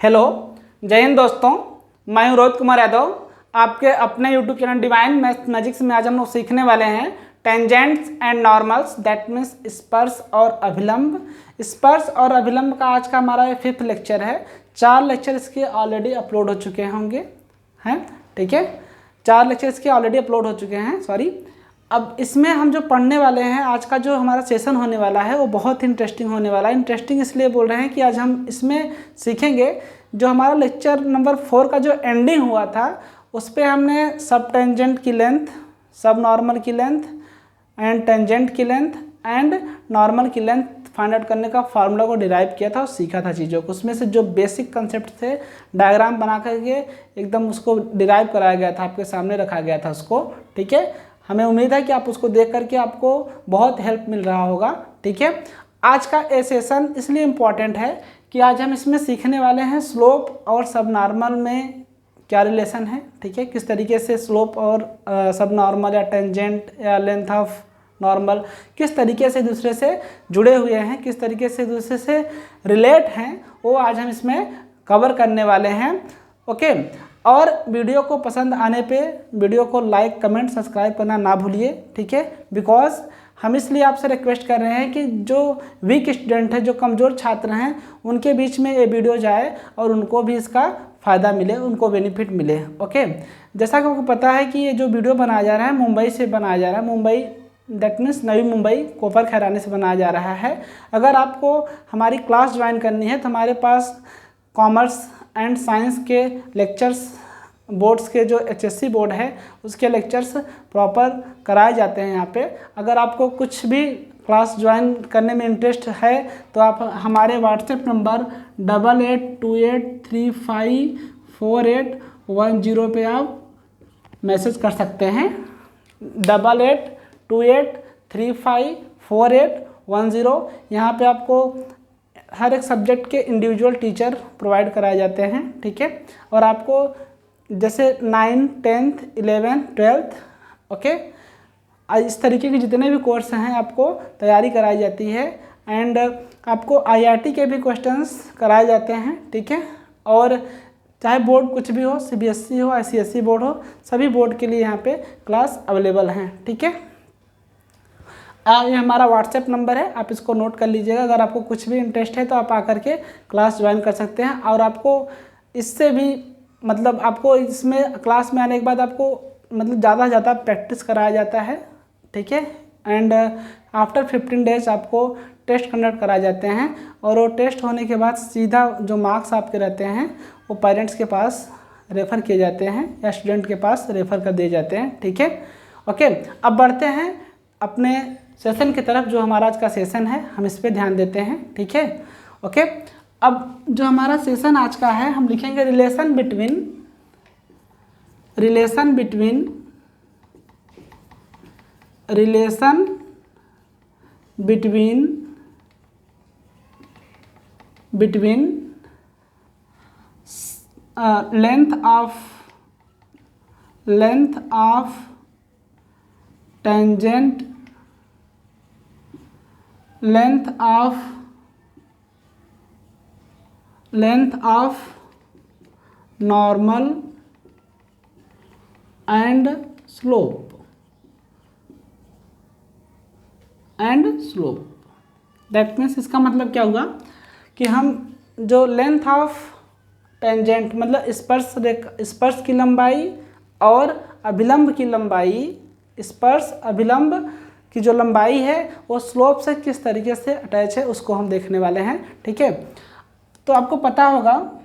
Hello, जय हिंद दोस्तों। मैं हूं रोहित कुमार यादव, आपके अपने यूट्यूब चैनल डिवाइन मैजिक्स में आज हम लोग सीखने वाले हैं tangents and normals, that means स्पर्श और अभिलंब। स्पर्श और अभिलंब का आज का हमारा ये 5th लेक्चर है। 4 लेक्चर इसके ऑलरेडी अपलोड हो चुके होंगे, हैं, ठीक है। 4 लेक्चर इसके ऑलरेडी अपलोड हो चुके हैं, सॉरी। अब इसमें हम जो पढ़ने वाले हैं, आज का जो हमारा सेशन होने वाला है वो बहुत इंटरेस्टिंग होने वाला है। इंटरेस्टिंग इसलिए बोल रहे हैं कि आज हम इसमें सीखेंगे जो हमारा लेक्चर नंबर 4 का जो एंडिंग हुआ था उस पर हमने सब टेंजेंट की लेंथ, सब नॉर्मल की लेंथ एंड टेंजेंट की लेंथ एंड नॉर्मल की लेंथ फाइंड आउट करने का फार्मूला को डिराइव किया था और सीखा था चीज़ों को। उसमें से जो बेसिक कंसेप्ट थे डायग्राम बना करके एकदम उसको डिराइव कराया गया था, आपके सामने रखा गया था उसको, ठीक है। हमें उम्मीद है कि आप उसको देख करके आपको बहुत हेल्प मिल रहा होगा, ठीक है। आज का ये सेशन इसलिए इम्पॉर्टेंट है कि आज हम इसमें सीखने वाले हैं स्लोप और सब नॉर्मल में क्या रिलेशन है, ठीक है। किस तरीके से स्लोप और सब नॉर्मल या टेंजेंट या लेंथ ऑफ नॉर्मल किस तरीके से दूसरे से जुड़े हुए हैं, किस तरीके से दूसरे से रिलेट हैं, वो आज हम इसमें कवर करने वाले हैं, ओके। और वीडियो को पसंद आने पे वीडियो को लाइक, कमेंट, सब्सक्राइब करना ना भूलिए, ठीक है। बिकॉज हम इसलिए आपसे रिक्वेस्ट कर रहे हैं कि जो वीक स्टूडेंट है, जो कमज़ोर छात्र हैं, उनके बीच में ये वीडियो जाए और उनको भी इसका फ़ायदा मिले, उनको बेनिफिट मिले, ओके। जैसा कि आपको पता है कि ये जो वीडियो बनाया जा रहा है मुंबई से बनाया जा रहा है, मुंबई दैट मीन्स नवी मुंबई कोपर खैरानी से बनाया जा रहा है। अगर आपको हमारी क्लास ज्वाइन करनी है तो हमारे पास कॉमर्स एंड साइंस के लेक्चर्स, बोर्ड्स के जो HSC बोर्ड है उसके लेक्चर्स प्रॉपर कराए जाते हैं यहाँ पे। अगर आपको कुछ भी क्लास ज्वाइन करने में इंटरेस्ट है तो आप हमारे व्हाट्सएप नंबर 8828354810 पे आप मैसेज कर सकते हैं। 8828354810। यहाँ पे आपको हर एक सब्जेक्ट के इंडिविजुअल टीचर प्रोवाइड कराए जाते हैं, ठीक है। और आपको जैसे 9th, 10th, 11th, 12th, okay, इस तरीके के जितने भी कोर्स हैं आपको तैयारी कराई जाती है। एंड आपको IIT के भी क्वेश्चंस कराए जाते हैं, ठीक है। और चाहे बोर्ड कुछ भी हो, CBSE हो, ICSE बोर्ड हो, सभी बोर्ड के लिए यहाँ पे क्लास अवेलेबल हैं, ठीक है। ये हमारा व्हाट्सएप नंबर है, आप इसको नोट कर लीजिएगा। अगर आपको कुछ भी इंटरेस्ट है तो आप आकर के क्लास ज्वाइन कर सकते हैं। और आपको इससे भी मतलब आपको इसमें क्लास में आने के बाद आपको मतलब ज़्यादा से ज़्यादा प्रैक्टिस कराया जाता है, ठीक है। एंड आफ्टर 15 डेज आपको टेस्ट कंडक्ट कराए जाते हैं और वो टेस्ट होने के बाद सीधा जो मार्क्स आपके रहते हैं वो पेरेंट्स के पास रेफ़र किए जाते हैं या स्टूडेंट के पास रेफ़र कर दिए जाते हैं, ठीक है, ओके। अब बढ़ते हैं अपने सेशन की तरफ। जो हमारा आज का सेशन है हम इस पर ध्यान देते हैं, ठीक है, ओके। अब जो हमारा सेशन आज का है हम लिखेंगे relation between length of tangent, length of normal and slope that means इसका मतलब क्या हुआ कि हम जो लेंथ ऑफ टेंजेंट मतलब स्पर्श की लंबाई और अभिलंब की लंबाई, स्पर्श अभिलंब की जो लंबाई है वो स्लोप से किस तरीके से अटैच है उसको हम देखने वाले हैं, ठीक है। तो आपको पता होगा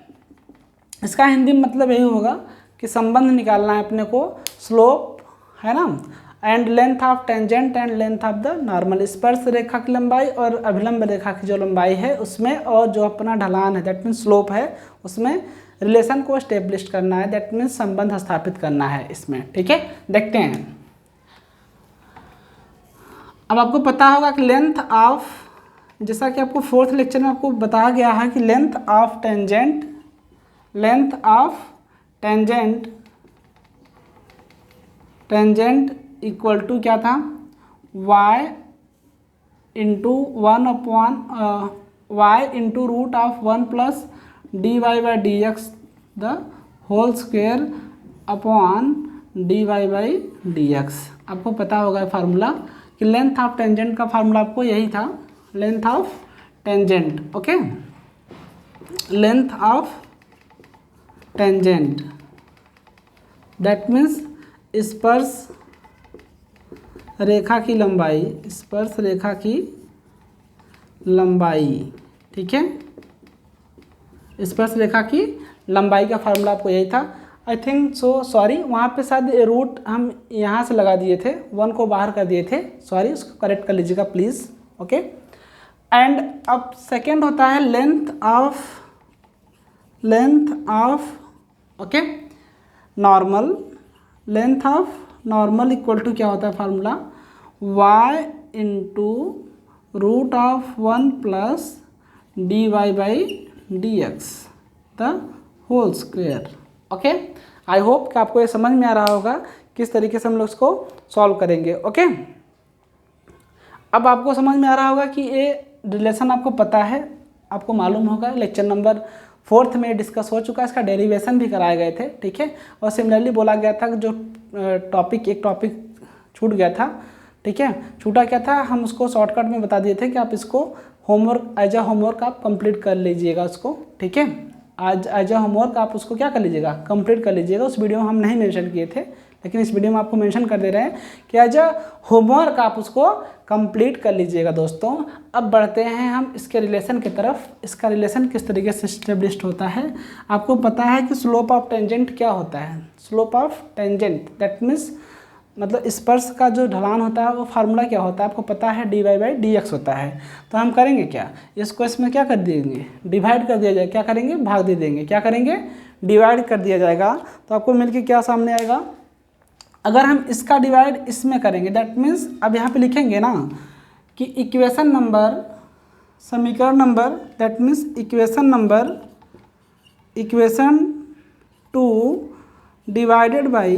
इसका हिंदी में मतलब यही होगा कि संबंध निकालना है अपने को, स्लोप है ना, and length of tangent and length of the normal, स्पर्श रेखा की लंबाई और अभिलंब रेखा की जो लंबाई है उसमें, और जो अपना ढलान है दैट मीन्स स्लोप है उसमें रिलेशन को एस्टेब्लिश करना है, दैट मीन्स संबंध स्थापित करना है इसमें, ठीक है। देखते हैं। अब आपको पता होगा कि लेंथ ऑफ, जैसा कि आपको 4th लेक्चर में आपको बताया गया है कि length of tangent equal to क्या था, y into 1 upon y into root of 1 plus dy/dx the whole square upon dy/dx। आपको पता होगा फार्मूला कि लेंथ ऑफ टेंजेंट का फार्मूला आपको यही था, length of tangent. Okay, length of tangent that means स्पर्श रेखा की लंबाई, स्पर्श रेखा की लंबाई। ठीक है, स्पर्श रेखा की लंबाई का फार्मूला आपको यही था। आई थिंक सो, सॉरी वहाँ पे शायद रूट हम यहाँ से लगा दिए थे, 1 को बाहर कर दिए थे, सॉरी उसको करेक्ट कर लीजिएगा प्लीज़। ओके, एंड अब सेकेंड होता है length of okay normal. Length of normal equal to क्या होता है formula, y into root of 1 plus dy/dx the whole square. Okay, I hope कि आपको ये समझ में आ रहा होगा किस तरीके से हम लोग इसको सॉल्व करेंगे। ओके, अब आपको समझ में आ रहा होगा कि ये रिलेशन आपको पता है, आपको मालूम होगा, लेक्चर नंबर 4 में डिस्कस हो चुका है, इसका डेरिवेशन भी कराए गए थे। ठीक है, और सिमिलरली बोला गया था कि जो एक टॉपिक छूट गया था, ठीक है, छूटा क्या था, हम उसको शॉर्टकट में बता दिए थे कि आप इसको होमवर्क एज अ होमवर्क आप कंप्लीट कर लीजिएगा उसको। ठीक है, आज एज अ होमवर्क आप उसको क्या कर लीजिएगा, कंप्लीट कर लीजिएगा। उस वीडियो में हम नहीं मेंशन किए थे, लेकिन इस वीडियो में आपको मेंशन कर दे रहे हैं कि एज अ होमवर्क आप उसको कंप्लीट कर लीजिएगा दोस्तों। अब बढ़ते हैं हम इसके रिलेशन की तरफ। इसका रिलेशन किस तरीके से एस्टेब्लिश्ड होता है, आपको पता है कि स्लोप ऑफ टेंजेंट क्या होता है। Slope of tangent that means मतलब स्पर्श का जो ढलान होता है वो फार्मूला क्या होता है, आपको पता है dy/dx होता है। तो हम करेंगे क्या, इसको इसमें क्या कर देंगे, डिवाइड कर दिया जाएगा, क्या करेंगे, भाग दे देंगे, क्या करेंगे, डिवाइड कर दिया जाएगा। तो आपको मिलके क्या सामने आएगा, अगर हम इसका डिवाइड इसमें करेंगे दैट मीन्स अब यहाँ पे लिखेंगे ना कि इक्वेशन नंबर, समीकरण number that means equation 2 divided by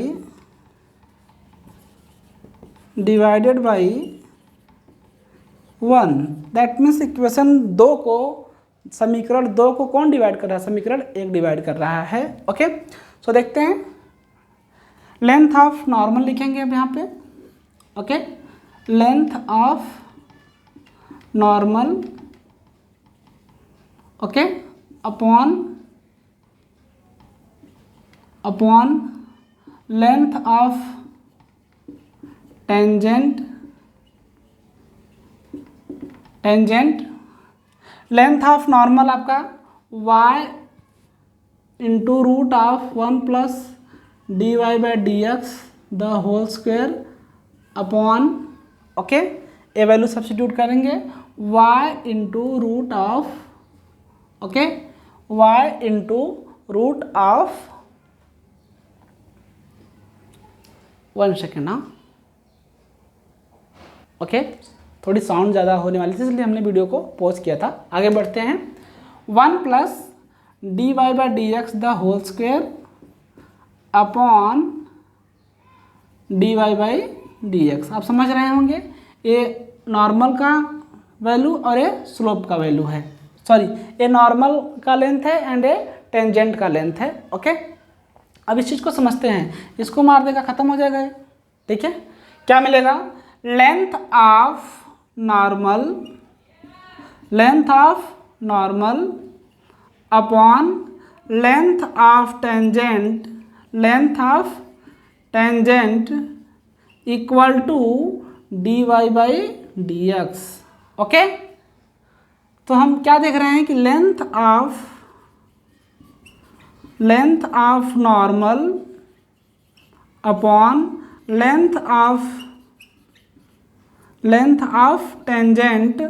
1 that means equation 2 को, समीकरण 2 को कौन डिवाइड कर रहा है, समीकरण 1 डिवाइड कर रहा है। ओके, सो देखते हैं, लेंथ ऑफ नॉर्मल लिखेंगे अब यहाँ पे। Okay, length of normal okay upon length of tangent length of normal आपका y into root of 1 plus dy/dx the whole square upon, okay, a value substitute करेंगे, y into root of, okay, y into root of, 1 second, हाँ, okay, थोड़ी sound ज़्यादा होने वाली थी इसलिए हमने वीडियो को पॉज किया था। आगे बढ़ते हैं, 1 plus dy/dx the whole square upon dy/dx। आप समझ रहे होंगे, ये नॉर्मल का वैल्यू और ये स्लोप का वैल्यू है, सॉरी ये नॉर्मल का लेंथ है एंड ये टेंजेंट का लेंथ है। ओके, अब इस चीज़ को समझते हैं, इसको मार देगा, खत्म हो जाएगा ये। ठीक है, क्या मिलेगा, length of normal upon length of tangent equal to dy/dx। Okay, तो हम क्या देख रहे हैं कि length of normal upon length of tangent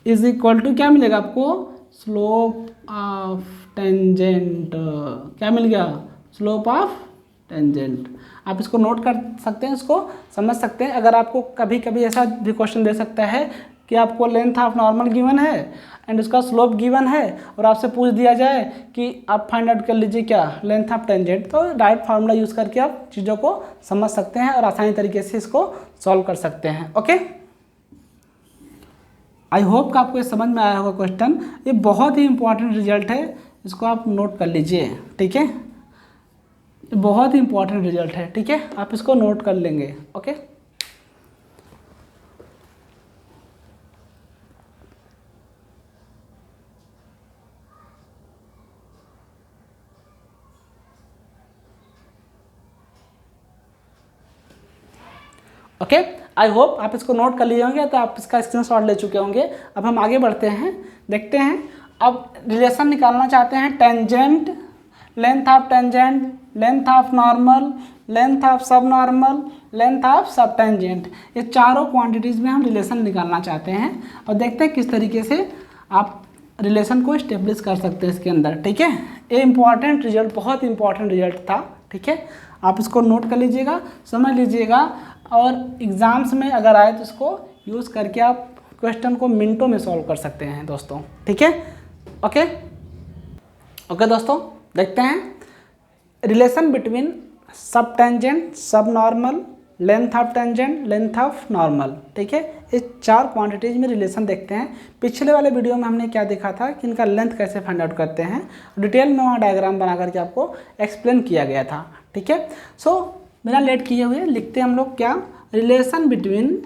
is equal to क्या मिलेगा आपको, स्लोप ऑफ टेंजेंट। क्या मिल गया, स्लोप ऑफ टेंजेंट। आप इसको नोट कर सकते हैं, इसको समझ सकते हैं। अगर आपको कभी कभी ऐसा भी क्वेश्चन दे सकता है कि आपको लेंथ ऑफ नॉर्मल गिवन है एंड उसका स्लोप गिवन है और आपसे पूछ दिया जाए कि आप फाइंड आउट कर लीजिए क्या, लेंथ ऑफ टेंजेंट, तो डायरेक्ट फार्मूला यूज़ करके आप चीज़ों को समझ सकते हैं और आसानी तरीके से इसको सॉल्व कर सकते हैं। ओके, आई होप कि आपको ये समझ में आया होगा क्वेश्चन। ये बहुत ही इंपॉर्टेंट रिजल्ट है, इसको आप नोट कर लीजिए, ठीक है। ये बहुत ही इंपॉर्टेंट रिजल्ट है, ठीक है, आप इसको नोट कर लेंगे। ओके, ओके, आई होप आप इसको नोट कर लिए होंगे, तो आप इसका स्क्रीनशॉट ले चुके होंगे। अब हम आगे बढ़ते हैं, देखते हैं। अब रिलेशन निकालना चाहते हैं tangent, length of tangent, length of normal, length of sub normal, length of sub tangent. ये चारों क्वांटिटीज़ में हम रिलेशन निकालना चाहते हैं और देखते हैं किस तरीके से आप रिलेशन को इस्टेब्लिश कर सकते हैं इसके अंदर, ठीक है। ये इंपॉर्टेंट रिजल्ट, बहुत इंपॉर्टेंट रिजल्ट था, ठीक है। आप इसको नोट कर लीजिएगा, समझ लीजिएगा, और एग्ज़ाम्स में अगर आए तो इसको यूज़ करके आप क्वेश्चन को मिनटों में सॉल्व कर सकते हैं दोस्तों, ठीक है। ओके ओके दोस्तों, देखते हैं रिलेशन बिटवीन सब टेंजेंट, सब normal, length of tangent, length of normal, ठीक है। इस चार क्वांटिटीज़ में रिलेशन देखते हैं। पिछले वाले वीडियो में हमने क्या देखा था कि इनका लेंथ कैसे फाइंड आउट करते हैं, डिटेल में वहाँ डायग्राम बना करके आपको एक्सप्लेन किया गया था, ठीक है। सो बिना लेट किए हुए लिखते हैं हम लोग क्या, रिलेशन बिटवीन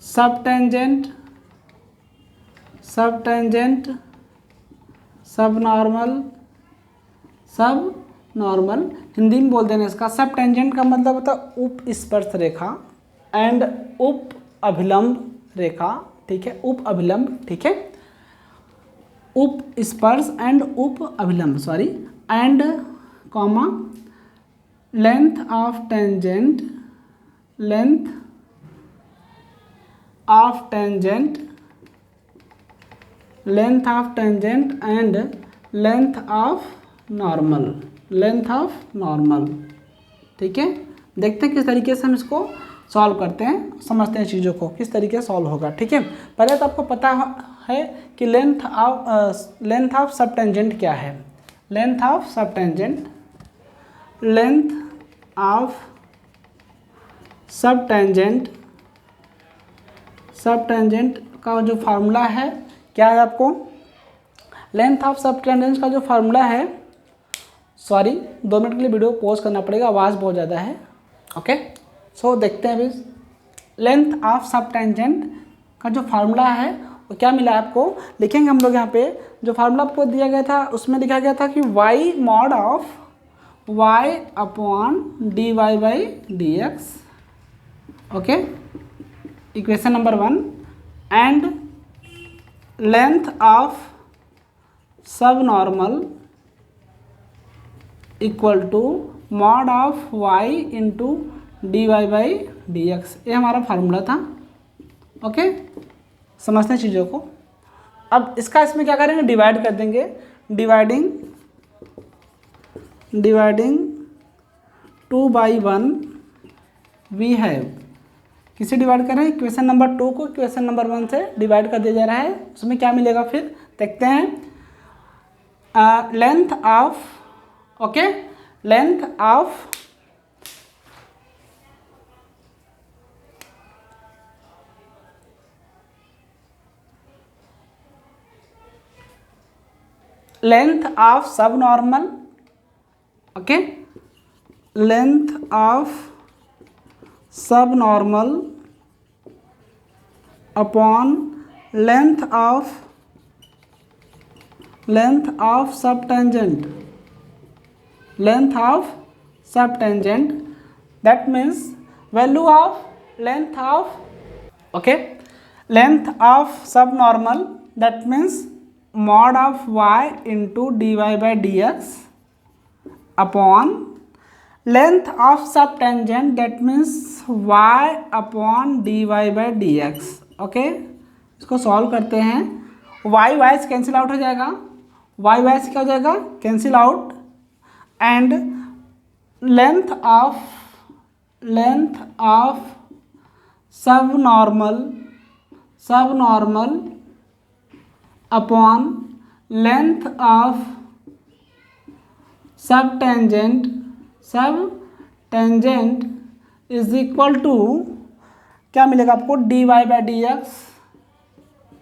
सब टेंजेंट, सब नॉर्मल, हिंदी में बोल देना इसका। सब टेंजेंट का मतलब होता है उप स्पर्श रेखा एंड उप अभिलंब रेखा, ठीक है, उप अभिलंब, ठीक है, उप स्पर्श एंड उप अभिलंब, sorry, and comma length of tangent, length of tangent and length of normal, ठीक है। देखते हैं किस तरीके से हम इसको सॉल्व करते हैं, समझते हैं चीज़ों को किस तरीके से सॉल्व होगा, ठीक है। पहले तो आपको पता है कि लेंथ ऑफ सब टेंजेंट क्या है। लेंथ ऑफ सब टेंजेंट का जो फार्मूला है क्या है, आपको लेंथ ऑफ सब टेंजेंट का जो फार्मूला है, सॉरी 2 मिनट के लिए वीडियो पॉज करना पड़ेगा, आवाज़ बहुत ज़्यादा है। ओके, सो देखते हैं अभी लेंथ ऑफ सब टेंजेंट का जो फार्मूला है वो क्या मिला आपको, लिखेंगे हम लोग यहाँ पे। जो फार्मूला आपको दिया गया था उसमें लिखा गया था कि y mod of y upon dy by dx, okay, equation number 1, and length of sub normal equal to mod of y into dy by dx। ये हमारा फार्मूला था, ओके। समझते हैं चीज़ों को। अब इसका इसमें क्या करेंगे, डिवाइड कर देंगे, डिवाइडिंग 2/1 वी हैव, किसे डिवाइड कर रहे हैं, इक्वेशन नंबर 2 को इक्वेशन नंबर 1 से डिवाइड कर दिया जा रहा है। उसमें क्या मिलेगा फिर देखते हैं, length of, okay, length of sub normal, okay, length of sub normal upon length of sub tangent, that means value of length of, okay, length of sub normal, that means mod of y into dy by dx upon length of subtangent, that means y upon dy by dx, okay. इसको solve करते हैं, y से cancel out हो जाएगा, y से क्या हो जाएगा, cancel out, and length of sub normal upon length of sub tangent sub tangent is equal to क्या मिलेगा आपको, D Y by D X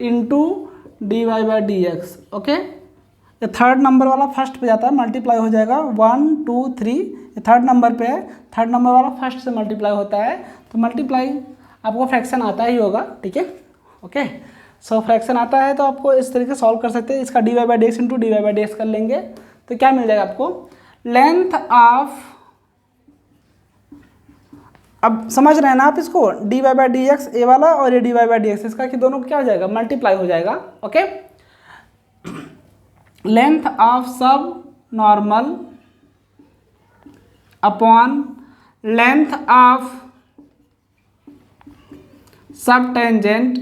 into D Y by D x. Okay, ये थर्ड नंबर वाला first पे जाता है, multiply हो जाएगा 1 2 3, ये थर्ड नंबर पे है, थर्ड नंबर वाला फर्स्ट से मल्टीप्लाई होता है, तो मल्टीप्लाई आपको फ्रैक्शन आता ही होगा। ठीक है, ओके, सो फ्रैक्शन आता है तो आपको इस तरीके से सॉल्व कर सकते हैं। इसका D Y by D X into D Y by D X कर लेंगे तो क्या मिल जाएगा आपको, लेंथ ऑफ, अब समझ रहे हैं ना आप इसको, d Y by D x ए वाला और ये d Y by D x, इसका कि दोनों क्या हो जाएगा, मल्टीप्लाई हो जाएगा। Okay, length of sub normal upon length of sub tangent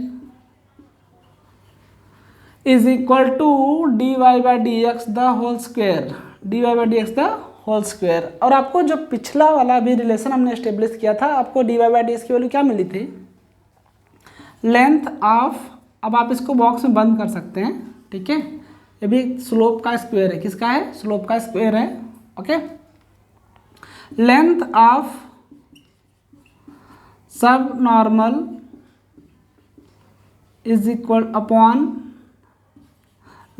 is equal to D Y by D x the whole square, d Y by D x the whole square. और आपको जो पिछला वाला भी रिलेशन हमने establish किया था, आपको D Y by D x की वैल्यू क्या मिली थी, लेंथ ऑफ, अब आप इसको बॉक्स में बंद कर सकते हैं। ठीक है, ये भी स्लोप का स्क्वायर है, किसका है, स्लोप का स्क्वायर है। Okay, length of sub normal is equal upon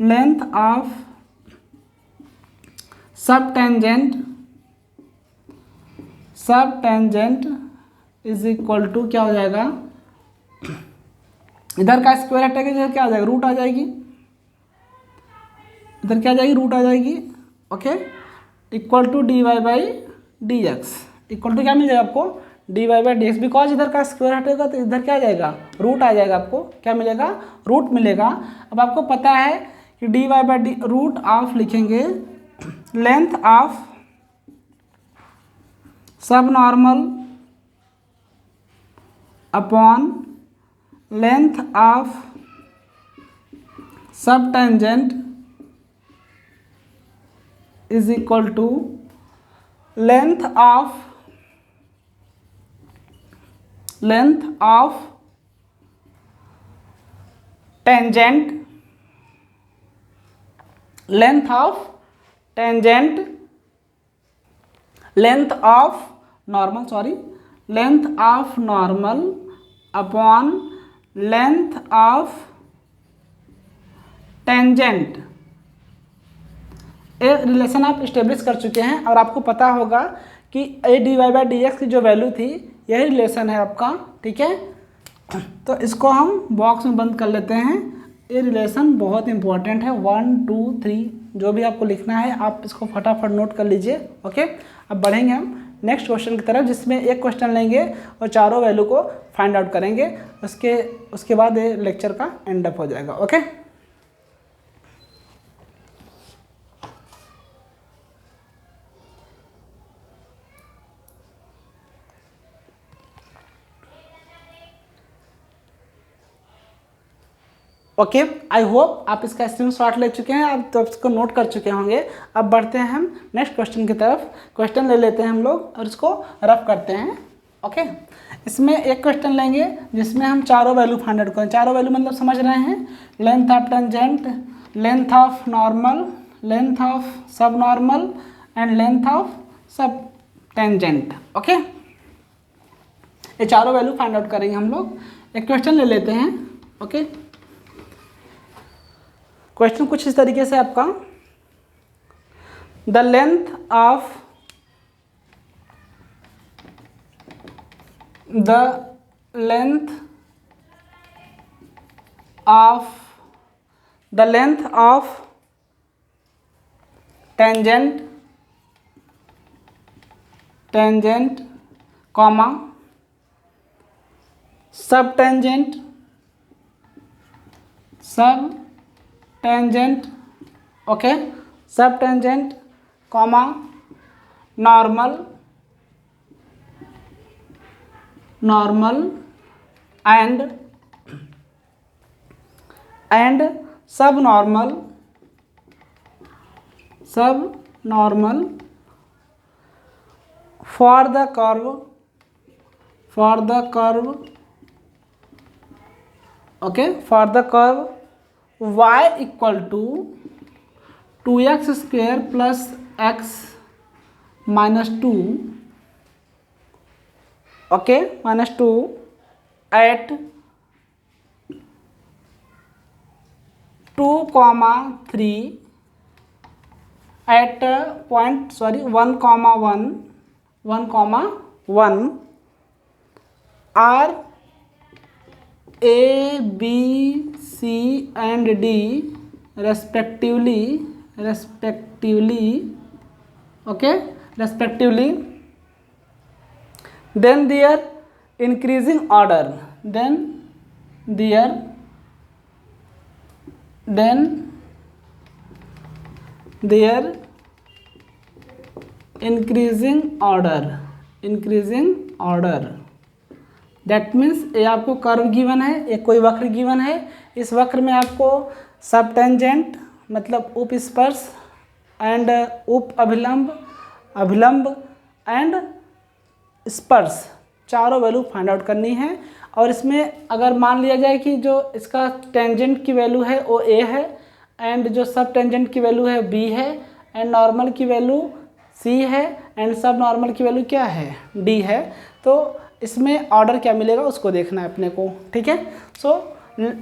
length of sub tangent is equal to क्या हो जाएगा, इधर का स्क्वायर हटेगा, इधर क्या आ जाएगा, रूट आ जाएगी, इधर क्या आ जाएगी, रूट आ जाएगी। Okay, equal to D Y by D X, equal to क्या मिल जाएगा आपको, D Y by D X, because इधर का स्क्वायर हटेगा तो इधर क्या आ जाएगा, रूट आ जाएगा, आपको क्या मिलेगा, रूट मिलेगा। अब आपको पता है कि D Y by D root of लिखेंगे length of sub normal upon length of sub tangent is equal to length of tangent length of normal upon length of tangent. ये रिलेशन आप इस्टेब्लिश कर चुके हैं और आपको पता होगा कि ए D Y by D x की जो वैल्यू थी यही रिलेशन है आपका। ठीक है, तो इसको हम बॉक्स में बंद कर लेते हैं। ये रिलेशन बहुत इंपॉर्टेंट है, 1 2 3 जो भी आपको लिखना है आप इसको फटाफट नोट कर लीजिए। ओके, अब बढ़ेंगे हम नेक्स्ट क्वेश्चन की तरफ, जिसमें एक क्वेश्चन लेंगे और चारों वैल्यू को फाइंड आउट करेंगे। उसके बाद ये लेक्चर का एंड अप हो जाएगा। ओके, ओके, आई होप आप इसका स्क्रीनशॉट ले चुके हैं, आप तो इसको नोट कर चुके होंगे। अब बढ़ते हैं हम नेक्स्ट क्वेश्चन की तरफ। क्वेश्चन ले लेते हैं हम लोग और इसको रफ करते हैं। ओके, इसमें एक क्वेश्चन लेंगे जिसमें हम चारों वैल्यू फाइंड आउट करें। चारों वैल्यू मतलब समझ रहे हैं, length of tangent, length of normal, length of sub normal and length of sub tangent. Okay, ये चारों वैल्यू फाइंड आउट करेंगे हम लोग। एक क्वेश्चन ले लेते हैं। ओके, क्वेश्चन कुछ इस तरीके से आपका, the length of tangent comma sub tangent okay, sub tangent comma normal and sub normal for the curve okay, for the curve y equal to 2x square plus x -2, okay, -2 at 2,3 at 1,1 are A, B, C and D respectively, okay, respectively, then their increasing order, then their increasing order, that means ये आपको curve given है, एक कोई वक्र given है, इस वक्र में आपको सब टेंजेंट मतलब उप स्पर्श एंड उप अभिलंब एंड स्पर्श चारों वैल्यू फाइंड आउट करनी है। और इसमें अगर मान लिया जाए कि जो इसका टेंजेंट की वैल्यू है वो ए है एंड जो सब टेंजेंट की वैल्यू है बी है एंड नॉर्मल की वैल्यू सी है एंड सब नॉर्मल की वैल्यू क्या है, डी है, तो इसमें ऑर्डर क्या मिलेगा उसको देखना है अपने को, ठीक है। सो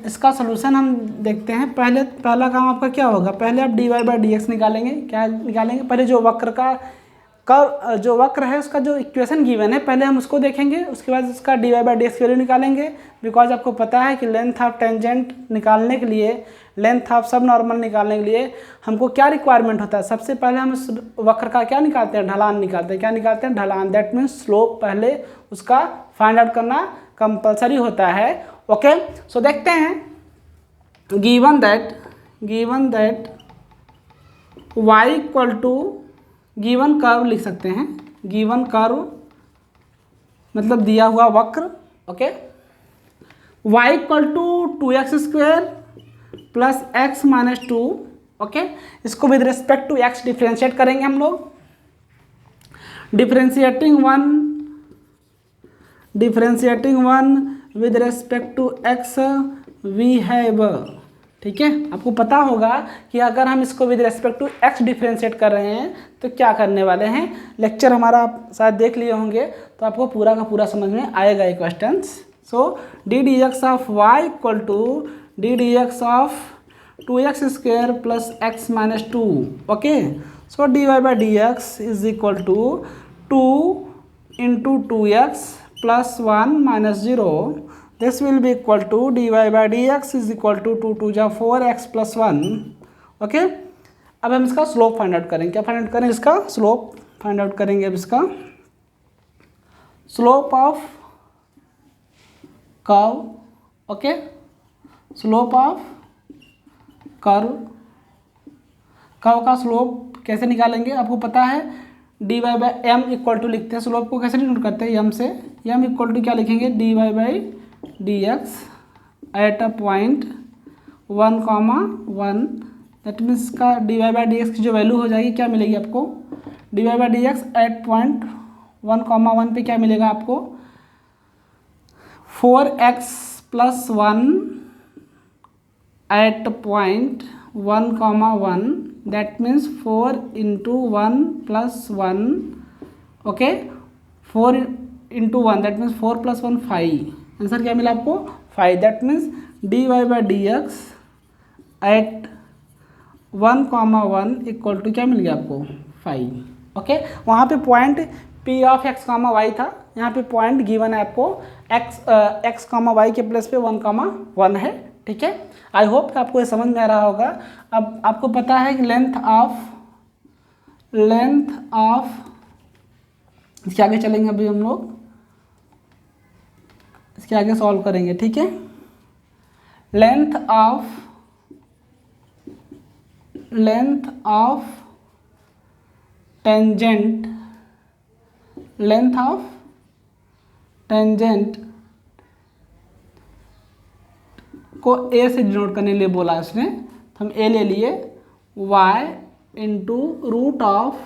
इसका सोल्यूशन हम देखते हैं। पहला काम आपका क्या होगा, पहले आप dy/dx निकालेंगे। क्या निकालेंगे, पहले जो वक्र है उसका जो इक्वेशन गिवन है पहले हम उसको देखेंगे, उसके बाद उसका dy/dx की वैल्यू निकालेंगे। बिकॉज आपको पता है कि लेंथ ऑफ टेंजेंट निकालने के लिए, लेंथ ऑफ सब नॉर्मल निकालने के लिए हमको क्या रिक्वायरमेंट होता है, सबसे पहले हम उस वक्र का क्या निकालते हैं, ढलान निकालते हैं। क्या निकालते हैं, ढलान, दैट मीन्स स्लोप पहले उसका फाइंड आउट करना कंपलसरी होता है। ओके, सो देखते हैं, given that y equal to given curve लिख सकते हैं, गिवन कर्व मतलब दिया हुआ वक्र, okay, y equal to 2x² plus x minus 2, okay, इसको with respect to x differentiate करेंगे हम लोग। Differentiating one with respect to x we have, ठीक है। आपको पता होगा कि अगर हम इसको with respect to x differentiate कर रहे हैं तो क्या करने वाले हैं। लेक्चर हमारा आप शायद देख लिए होंगे तो आपको पूरा का पूरा समझ में आएगा ये question. So D D X of Y equal to D D X of 2x² plus x minus 2, okay. So dy/dx is equal to 2 into 2x plus 1 minus 0, this will be equal to dy/dx is equal to 2 2 जा 4x plus 1, okay. अब हम इसका slope find out करेंगे। क्या find out करें, इसका slope find out करेंगे। अब इसका slope of curve, okay, slope of curve का स्लोप कैसे निकालेंगे, आपको पता है dy/m इक्वल टू लिखते हैं, स्लोप को कैसे डिनोट करते हैं, m से। m इक्वल टू क्या लिखेंगे, dy/dx at a point 1,1, that means का dy/dx की जो वैल्यू हो जाएगी क्या मिलेगी आपको, dy/dx एट पॉइंट 1,1 पे क्या मिलेगा आपको, 4x plus 1 at point 1,1, that means 4 into 1 plus 1, okay, 4 into 1 that means 4 plus 1 5, answer क्या मिला आपको 5, that means dy/dx at 1,1 equal to क्या मिल गया आपको 5, ओके। वहाँ पे point p of x, y था, यहाँ पे पॉइंट गिवन है आपको x, y के प्लेस पे 1,1 है, ठीक है। आई होप कि आपको ये समझ में आ रहा होगा। अब आपको पता है कि लेंथ ऑफ इसके आगे चलेंगे, अभी हम लोग इसके आगे सॉल्व करेंगे, ठीक है। लेंथ ऑफ टेंजेंट को a से डिनोट करने के लिए बोला इसने, तो हम a ले लिए, y into root of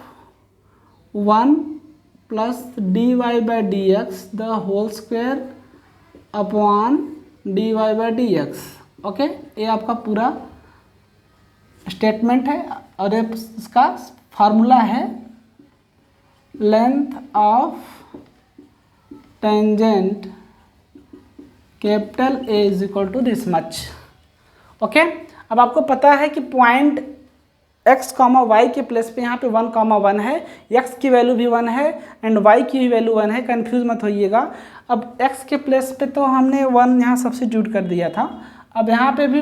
1 plus dy/dx the whole square upon dy/dx, okay. ये आपका पूरा स्टेटमेंट है और ये इसका फार्मूला है length of tangent capital A is equal to this much. Okay, अब आपको पता है कि पॉइंट x, y के प्लेस पे यहाँ पे 1, 1 है, x की वैल्यू भी 1 है एंड y की भी वैल्यू 1 है, कंफ्यूज मत होइएगा। अब x के प्लेस पे तो हमने 1 यहाँ सब्स्टिट्यूट कर दिया था, अब यहाँ पे भी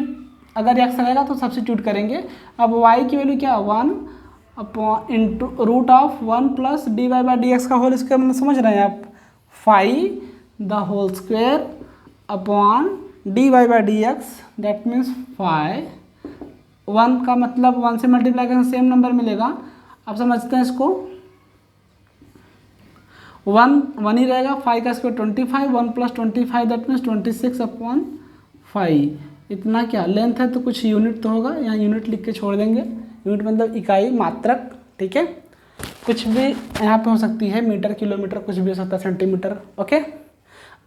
अगर x रहेगा तो सब्स्टिट्यूट करेंगे। अब y की वैल्यू क्या, 1 upon into root of 1 plus D Y by D X का होल स्क्वायर, मतलब समझ रहे हैं आप, 5 the whole square upon D Y by D X, that means 5। 1 का मतलब 1 से मल्टीप्लाई करें सेम नंबर मिलेगा। आप समझते हैं इसको, 1 ही रहेगा, 5 का square 25, 1 plus 25 that means 26 upon 5। इतना क्या लेंथ है तो कुछ यूनिट तो होगा, यहाँ यूनिट लिख के छोड़ देंगे। यूनिट मतलब इकाई, मात्रक, ठीक है। कुछ भी यहाँ पे हो सकती है, मीटर, किलोमीटर, कुछ भी हो सकता है, सेंटीमीटर। ओके,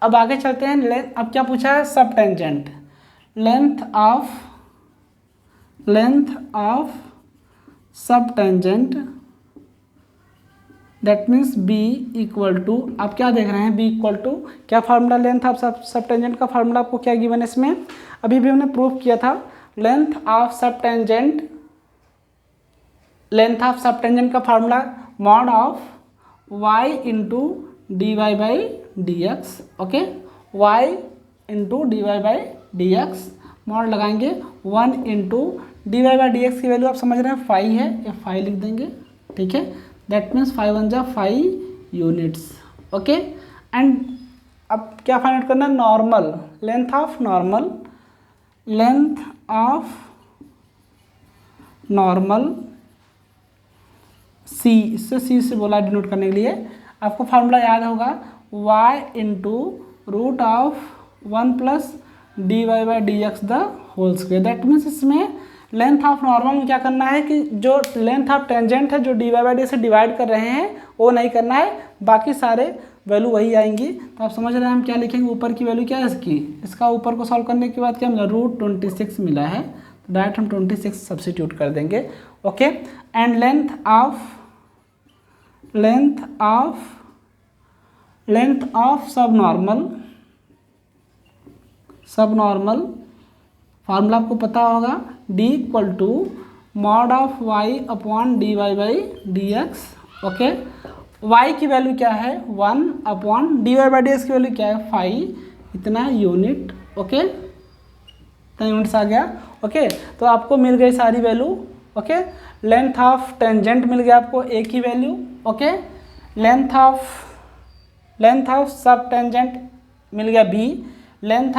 अब आगे चलते हैं। लेंथ, अब क्या पूछा है, sub tangent. Length of sub tangent that means B equal to, आप क्या देख रहे हैं, बी इक्वल टू क्या formula, length of sub tangent का फार्मूला आपको क्या गिवन है इसमें, अभी भी हमने प्रूव किया था। लेंथ ऑफ सब टेंजेंट का formula mod of y into D Y by D x. Okay, y into D Y by D X, mod लगाएंगे 1 into D Y by D x की वैल्यू आप समझ रहे हैं 5 है, ये 5 लिख देंगे, ठीक है। दैट मीन्स 5 1 जा 5 यूनिट्स। ओके, एंड अब क्या फाइंड आउट करना है, नॉर्मल, लेंथ ऑफ नॉर्मल सी, इससे सी से बोला डिनोट करने के लिए। आपको फार्मूला याद होगा, y into root of 1 plus D Y by D x the whole square. That means इसमें लेंथ ऑफ नॉर्मल में क्या करना है कि जो लेंथ ऑफ टेंजेंट है, जो डी वाई बाई डी से डिवाइड कर रहे हैं, वो नहीं करना है, बाकी सारे वैल्यू वही आएंगी। तो आप समझ रहे हैं हम क्या लिखेंगे, ऊपर की वैल्यू क्या है इसकी, इसका ऊपर को सॉल्व करने के बाद क्या मिला, रूट 26 मिला है, तो डायरेक्ट हम 26 सब्स्टिट्यूट कर देंगे। Okay, and length of sub normal formula आपको पता होगा, d equal to mod of y upon D Y by D x. Okay, y की वैल्यू क्या है, 1 upon D Y by D x की वैल्यू क्या है, 5, इतना यूनिट। ओके, इतना यूनिट्स आ गया। ओके, तो आपको मिल गई सारी value. Okay, length of tangent मिल गया आपको a की वैल्यू। Okay, length of sub tangent मिल गया b, लेंथ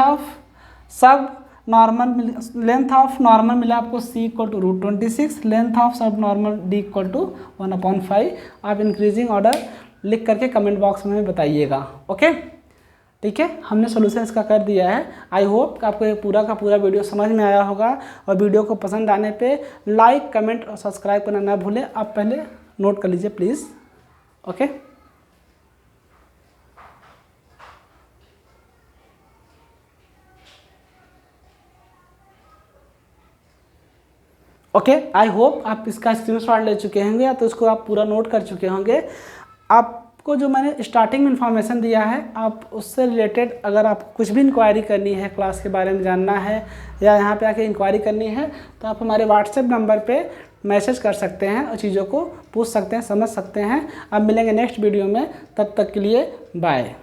ऑफ नॉर्मल मिला आपको c equal to root 26, length of sub normal d equal to 1/5। आप इंक्रीजिंग ऑर्डर लिख करके कमेंट बॉक्स में बताइएगा। ओके, ठीक है, हमने सोल्यूशन इसका कर दिया है। आई होप आपको ये पूरा का पूरा वीडियो समझ में आया होगा, और वीडियो को पसंद आने पे लाइक, कमेंट और सब्सक्राइब करना ना भूलें। आप पहले नोट कर लीजिए प्लीज़। ओके, आई होप आप इसका स्क्रीनशॉट ले चुके होंगे, या तो इसको आप पूरा नोट कर चुके होंगे। आपको जो मैंने स्टार्टिंग में इन्फॉर्मेशन दिया है, आप उससे रिलेटेड अगर आप कुछ भी इंक्वायरी करनी है, क्लास के बारे में जानना है, या यहाँ पे आके इंक्वायरी करनी है, तो आप हमारे व्हाट्सएप नंबर पे मैसेज कर सकते हैं और चीज़ों को पूछ सकते हैं, समझ सकते हैं। अब मिलेंगे नेक्स्ट वीडियो में, तब तक के लिए बाय।